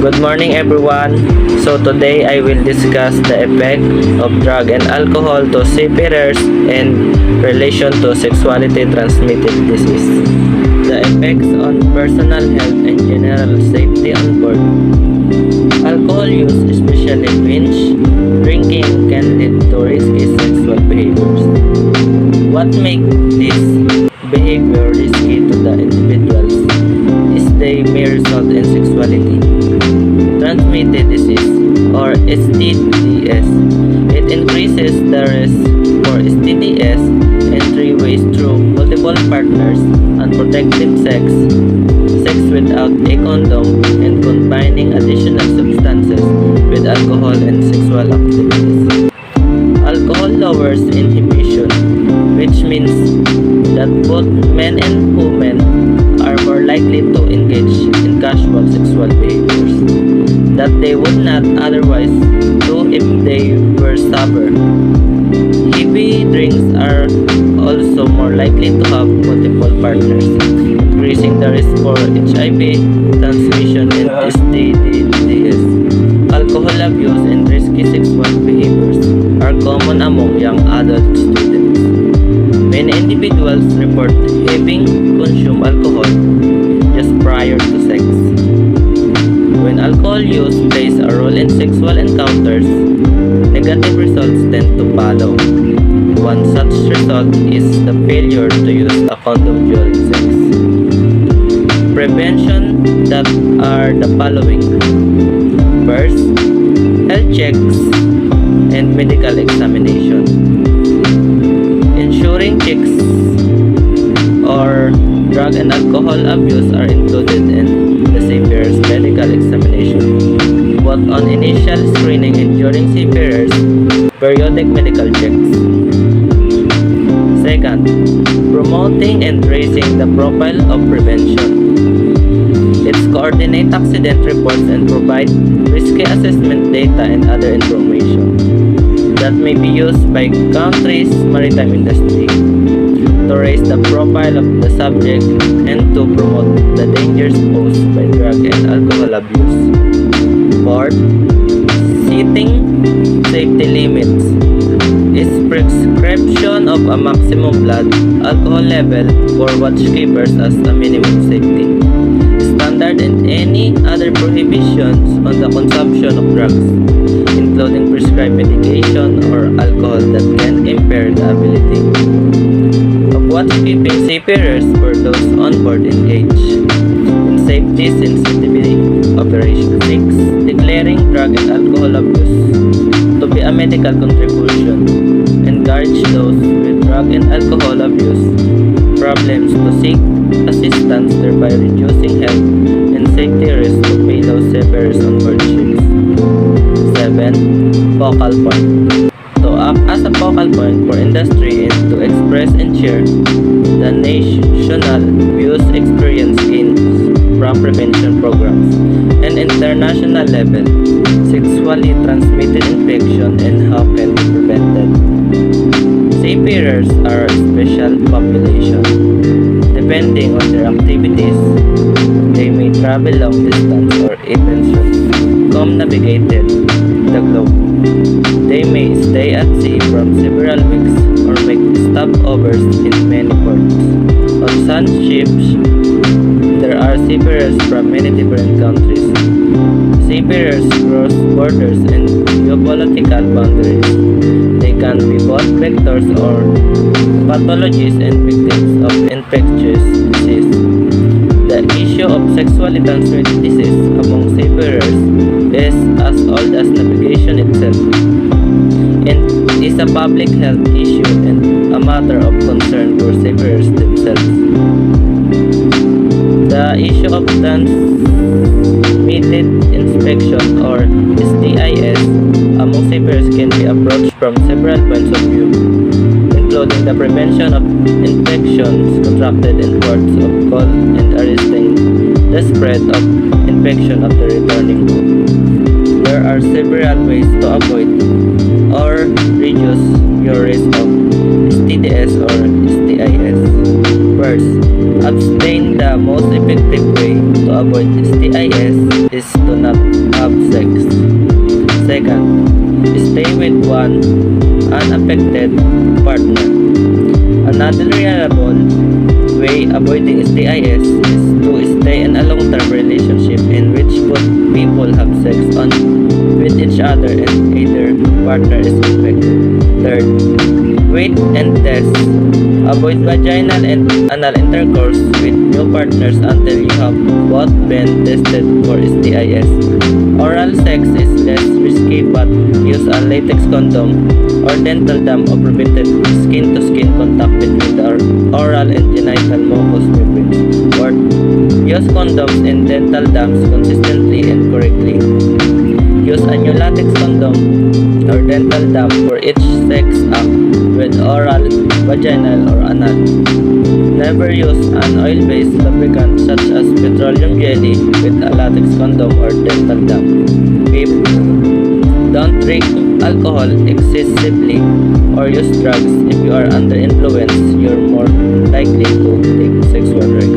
Good morning everyone. So today I will discuss the effect of drug and alcohol to seafarers in relation to sexuality transmitted disease. The effects on personal health and general safety on board. Alcohol use, especially binge drinking, can lead to risky sexual behaviors. What makes this behavior risky to the individuals is they may result in sexuality transmitted disease or STDs. It increases the risk for STDs in three ways: through multiple partners, unprotected sex, sex without a condom, and combining additional substances with alcohol and sexual activities. Alcohol lowers inhibition, which means that both men and women are more likely to engage in casual sexual behaviors that they would not otherwise do if they were sober. Heavy drinks are also more likely to have multiple partners, increasing the risk for HIV transmission and STDs. Alcohol abuse and risky sexual behaviors are common among young adult students. Many individuals report having consumed alcohol just prior to sex. When alcohol use plays a role in sexual encounters, negative results tend to follow. One such result is the failure to use a condom during sex. Prevention that are the following. First, health checks and medical examination. Ensuring checks or drug and alcohol abuse are included in the seafarer's medical examination, both on initial screening and during seafarer's periodic medical checks. Second, promoting and raising the profile of prevention. It's coordinate accident reports and provide risky assessment data and other information that may be used by countries' maritime industry to raise the profile of the subject and to promote the dangers posed by drug and alcohol abuse. Fourth, setting safety limits is prescription of a maximum blood alcohol level for watchkeepers as a minimum safety standard and any other prohibitions on the consumption of drugs, including prescribed medication or alcohol that can impair the ability of watchkeeping seafarers for those on board engaged in safety sensitivity operations. 6. Declaring drug and alcohol abuse to be a medical contribution. Encourage those with drug and alcohol abuse problems to seek assistance, thereby reducing health and safety risks to fellow seafarers on board ships. 7. Focal point. To act as a focal point for industry and to express and share the national views, experience gained from prevention programs and international level, sexually transmitted infection and how can be prevented. Seafarers are a special population. Depending on their activities, they may travel long distance or even circumnavigated the globe. They may stay at sea from several weeks or make stopovers in many ports. On some ships, there are seafarers from many different countries. Seafarers cross borders and geopolitical boundaries. They can be both vectors or pathologies and victims of infectious disease. The issue of sexually transmitted disease among seafarers is as old as navigation itself, and is a public health issue and a matter of concern for seafarers themselves. The issue of transmitted infection or STIs among seafarers can be approached from several points of view, including the prevention of infections contracted in ports of call and arresting the spread of infection after returning home. There are several ways to avoid or reduce your risk of STDs or STIs. First, Abstain. The most effective way to avoid STIs is to not have sex. Second, stay with one unaffected partner. Another reliable way avoiding STIs is to stay in a long-term relationship in which both people have sex with each other and either partner is infected. Third, wait and test. Avoid vaginal and anal intercourse with new partners until you have both been tested for STIs. Oral sex is less risky, but use a latex condom or dental dam or prevented skin-to-skin contact between the oral and genital mucous membranes. Fourth, use condoms and dental dams consistently and correctly. Use a new latex condom or dental dam for each sex act with oral, vaginal, or anal. Never use an oil-based lubricant such as petroleum jelly with a latex condom or dental dam. Fifth, don't drink alcohol excessively or use drugs. If you are under influence, you're more likely to take sexual risks.